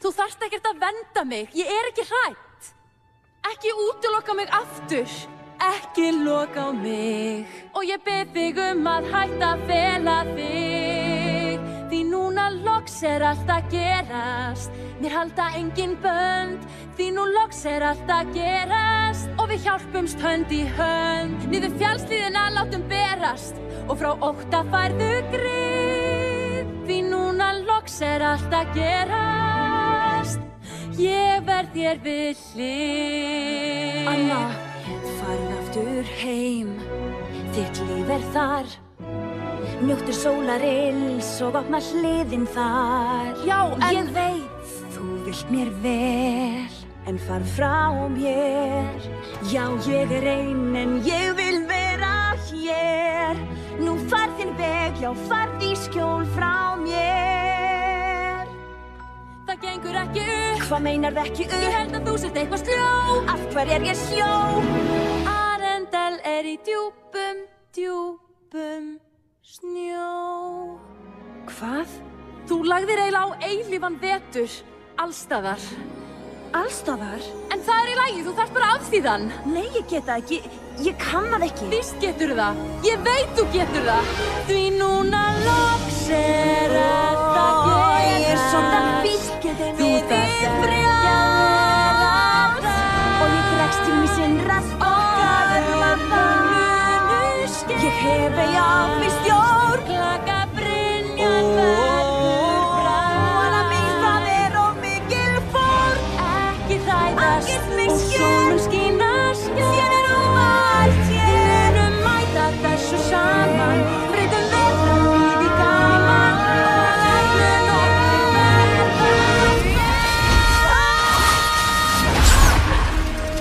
Þú þarft ekkert að vernda mig, ég ekki hrædd. Ekki útiloka mig aftur. Ekki loka á mig. Og ég bið þig að hætta að fela þig. Því núna loks allt að gerast. Mér halda engin bönd. Því nú loks allt að gerast. Og við hjálpumst hönd í hönd. Niður fjallshlíðina látum berast. Og frá ótta færðu grið. Því núna loks allt að gerast. Ég verð þér við hlið. Anna, farðu aftur heim. Þitt líf þar. Njóttu sólarins og opna hliðin þar. Já, en... Ég veit, þú vilt mér vel. En far frá mér. Já, ég ein, en ég vil vera hér. Nú far þinn veg, já, farð í skjól frá mér. Það gengur ekki upp. Hvað meinarðu ekki upp? Ég held að þú sért eitthvað sljó. Af hver ég sljó? Arendel í djúpum, djúpum snjó. Hvað? Þú lagðir eiginlega á eilífan vetur, allstaðar. Allstaðar? En það í lagi, þú þarft bara að afþýðan. Nei, ég get það ekki. Ég kann það ekki. Víst getur það. Ég veit þú getur það. Því núna loks allt að gerast. Ég svona fíll. Þú